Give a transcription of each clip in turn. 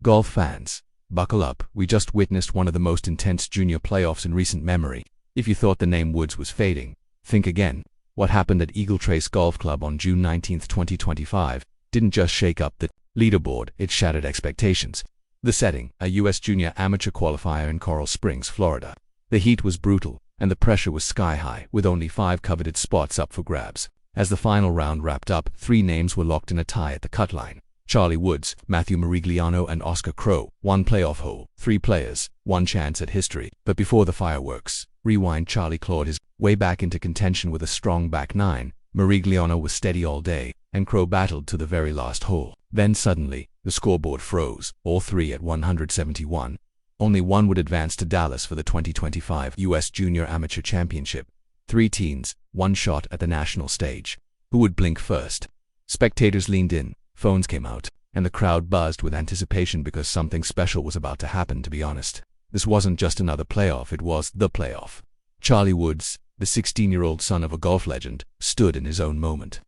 Golf fans, buckle up, we just witnessed one of the most intense junior playoffs in recent memory. If you thought the name Woods was fading, think again. What happened at Eagle Trace Golf Club on June 19, 2025, didn't just shake up the leaderboard, it shattered expectations. The setting, a U.S. Junior Amateur Qualifier in Coral Springs, Florida. The heat was brutal, and the pressure was sky-high, with only 5 coveted spots up for grabs. As the final round wrapped up, 3 names were locked in a tie at the cut line. Charlie Woods, Matthew Marigliano and Oscar Crowe, 1 playoff hole, 3 players, 1 chance at history. But before the fireworks, rewind. Charlie clawed his way back into contention with a strong back 9. Marigliano was steady all day, and Crowe battled to the very last hole. Then suddenly, the scoreboard froze, all 3 at 171. Only one would advance to Dallas for the 2025 U.S. Junior Amateur Championship. 3 teens, 1 shot at the national stage. Who would blink first? Spectators leaned in, phones came out, and the crowd buzzed with anticipation because something special was about to happen. To be honest, this wasn't just another playoff, it was the playoff. Charlie Woods, the 16-year-old son of a golf legend, stood in his own moment.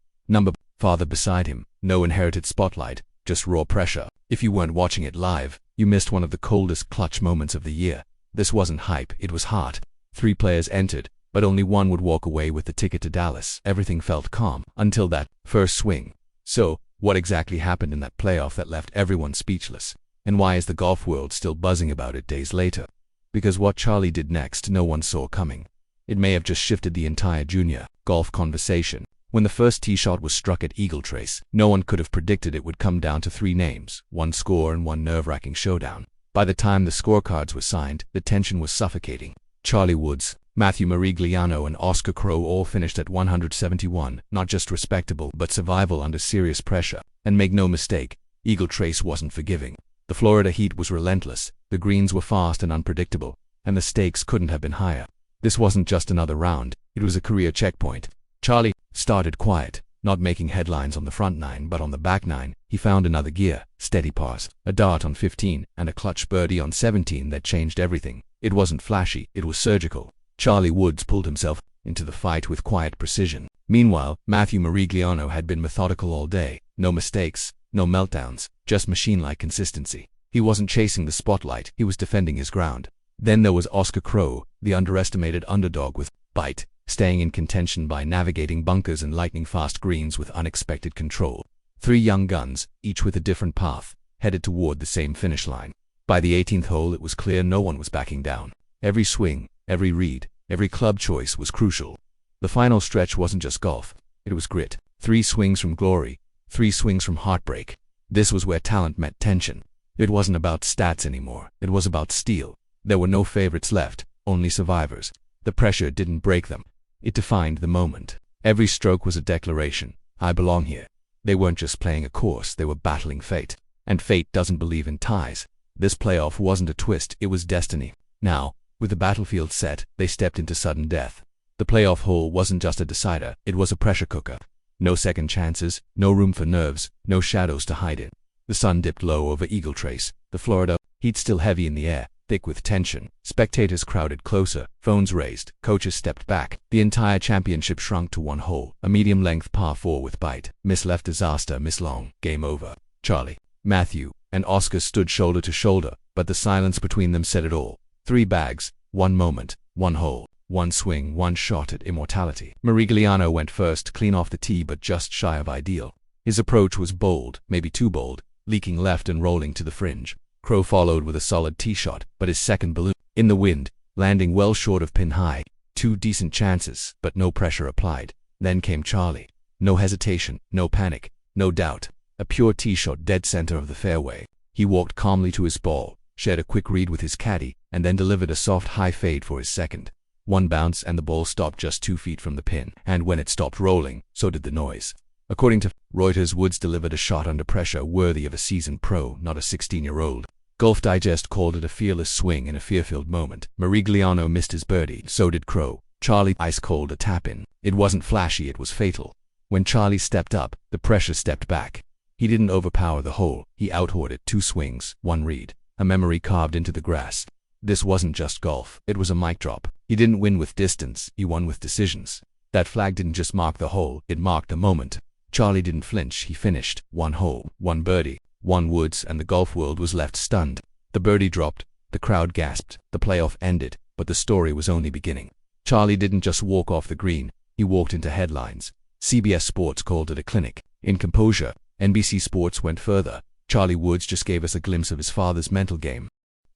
Father beside him, no inherited spotlight, just raw pressure. If you weren't watching it live, you missed one of the coldest clutch moments of the year. This wasn't hype, it was heart. 3 players entered, but only one would walk away with the ticket to Dallas. Everything felt calm until that first swing. So, what exactly happened in that playoff that left everyone speechless? And why is the golf world still buzzing about it days later? Because what Charlie did next no one saw coming. It may have just shifted the entire junior golf conversation. When the first tee shot was struck at Eagle Trace, no one could have predicted it would come down to 3 names, 1 score and 1 nerve-wracking showdown. By the time the scorecards were signed, the tension was suffocating. Charlie Woods, Matthew Marigliano and Oscar Crowe all finished at 171, not just respectable but survival under serious pressure. And make no mistake, Eagle Trace wasn't forgiving. The Florida heat was relentless, the greens were fast and unpredictable, and the stakes couldn't have been higher. This wasn't just another round, it was a career checkpoint. Charlie started quiet, not making headlines on the front 9 but on the back 9. He found another gear, steady pars, a dart on 15, and a clutch birdie on 17 that changed everything. It wasn't flashy, it was surgical. Charlie Woods pulled himself into the fight with quiet precision. Meanwhile, Matthew Marigliano had been methodical all day. No mistakes, no meltdowns, just machine-like consistency. He wasn't chasing the spotlight, he was defending his ground. Then there was Oscar Crowe, the underestimated underdog with bite, staying in contention by navigating bunkers and lightning-fast greens with unexpected control. 3 young guns, each with a different path, headed toward the same finish line. By the 18th hole it was clear no one was backing down. Every swing, every read, every club choice was crucial. The final stretch wasn't just golf, it was grit. 3 swings from glory, 3 swings from heartbreak. This was where talent met tension. It wasn't about stats anymore, it was about steel. There were no favorites left, only survivors. The pressure didn't break them. It defined the moment. Every stroke was a declaration. I belong here. They weren't just playing a course, they were battling fate. And fate doesn't believe in ties. This playoff wasn't a twist, it was destiny. Now, with the battlefield set, they stepped into sudden death. The playoff hole wasn't just a decider, it was a pressure cooker. No second chances, no room for nerves, no shadows to hide in. The sun dipped low over Eagle Trace, the Florida heat still heavy in the air, thick with tension. Spectators crowded closer, phones raised, coaches stepped back. The entire championship shrunk to 1 hole, a medium-length par 4 with bite. Miss left disaster, miss long, game over. Charlie, Matthew, and Oscar stood shoulder to shoulder, but the silence between them said it all. 3 bags, 1 moment, 1 hole, 1 swing, 1 shot at immortality. Marigliano went first, clean off the tee but just shy of ideal. His approach was bold, maybe too bold, leaking left and rolling to the fringe. Crowe followed with a solid tee shot, but his second balloon in the wind, landing well short of pin high. 2 decent chances, but no pressure applied. Then came Charlie. No hesitation, no panic, no doubt. A pure tee shot dead center of the fairway. He walked calmly to his ball, shared a quick read with his caddy, and then delivered a soft high fade for his second. 1 bounce and the ball stopped just 2 feet from the pin, and when it stopped rolling, so did the noise. According to Reuters, Woods delivered a shot under pressure worthy of a seasoned pro, not a 16-year-old. Golf Digest called it a fearless swing in a fear-filled moment. Marigliano missed his birdie, so did Crowe. Charlie ice-cold a tap-in. It wasn't flashy, it was fatal. When Charlie stepped up, the pressure stepped back. He didn't overpower the hole, he out-hored it. 2 swings, 1 read, a memory carved into the grass. This wasn't just golf, it was a mic drop. He didn't win with distance, he won with decisions. That flag didn't just mark the hole, it marked the moment. Charlie didn't flinch, he finished. 1 hole, 1 birdie. won Woods, and the golf world was left stunned. The birdie dropped, the crowd gasped, the playoff ended, but the story was only beginning. Charlie didn't just walk off the green, he walked into headlines. CBS Sports called it a clinic in composure. NBC Sports went further. Charlie Woods just gave us a glimpse of his father's mental game.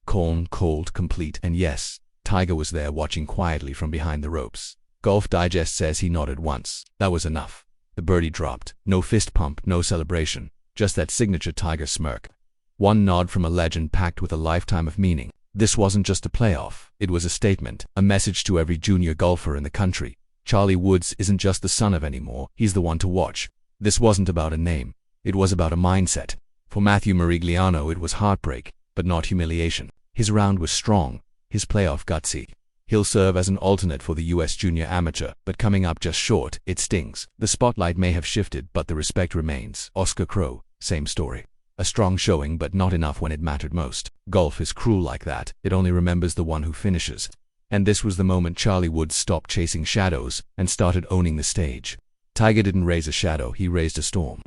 Calm, cold, complete, and yes, Tiger was there watching quietly from behind the ropes. Golf Digest says he nodded once. That was enough. The birdie dropped. No fist pump, no celebration. Just that signature Tiger smirk. One nod from a legend packed with a lifetime of meaning. This wasn't just a playoff. It was a statement, a message to every junior golfer in the country. Charlie Woods isn't just the son of anymore, he's the one to watch. This wasn't about a name. It was about a mindset. For Matthew Marigliano it was heartbreak, but not humiliation. His round was strong, his playoff gutsy. He'll serve as an alternate for the US Junior Amateur, but coming up just short, it stings. The spotlight may have shifted, but the respect remains. Oscar Crowe, same story. A strong showing, but not enough when it mattered most. Golf is cruel like that, it only remembers the one who finishes. And this was the moment Charlie Woods stopped chasing shadows and started owning the stage. Tiger didn't raise a shadow, he raised a storm.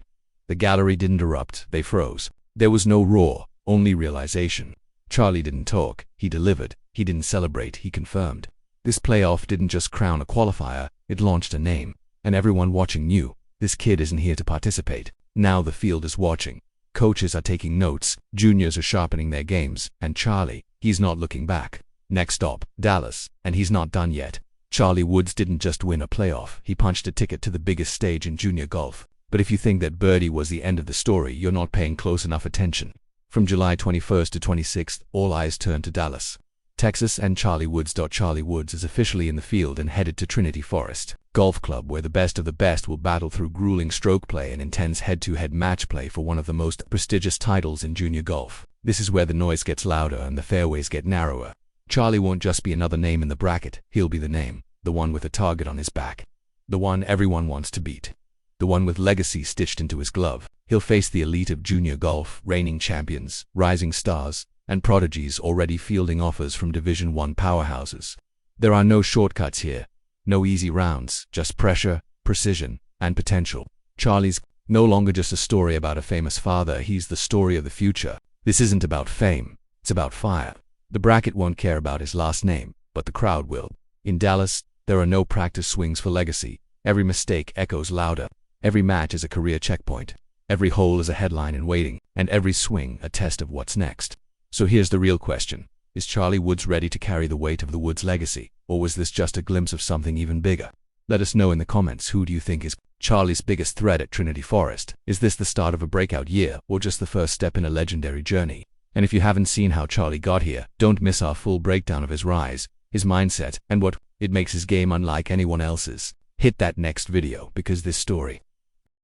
The gallery didn't erupt, they froze. There was no roar, only realization. Charlie didn't talk, he delivered. He didn't celebrate, he confirmed. This playoff didn't just crown a qualifier, it launched a name. And everyone watching knew, this kid isn't here to participate. Now the field is watching. Coaches are taking notes, juniors are sharpening their games, and Charlie, he's not looking back. Next stop, Dallas, and he's not done yet. Charlie Woods didn't just win a playoff, he punched a ticket to the biggest stage in junior golf. But if you think that birdie was the end of the story, you're not paying close enough attention. From July 21st to 26th, all eyes turned to Dallas, Texas, and Charlie Woods. Charlie Woods is officially in the field and headed to Trinity Forest Golf Club, where the best of the best will battle through grueling stroke play and intense head-to-head match play for one of the most prestigious titles in junior golf. This is where the noise gets louder and the fairways get narrower. Charlie won't just be another name in the bracket, he'll be the name, the one with a target on his back. The one everyone wants to beat. The one with legacy stitched into his glove. He'll face the elite of junior golf, reigning champions, rising stars, and prodigies already fielding offers from Division I powerhouses. There are no shortcuts here, no easy rounds, just pressure, precision, and potential. Charlie's no longer just a story about a famous father, he's the story of the future. This isn't about fame, it's about fire. The bracket won't care about his last name, but the crowd will. In Dallas, there are no practice swings for legacy. Every mistake echoes louder. Every match is a career checkpoint. Every hole is a headline in waiting, and every swing a test of what's next. So here's the real question. Is Charlie Woods ready to carry the weight of the Woods legacy, or was this just a glimpse of something even bigger? Let us know in the comments, who do you think is Charlie's biggest threat at Trinity Forest? Is this the start of a breakout year, or just the first step in a legendary journey? And if you haven't seen how Charlie got here, don't miss our full breakdown of his rise, his mindset, and what it makes his game unlike anyone else's. Hit that next video, because this story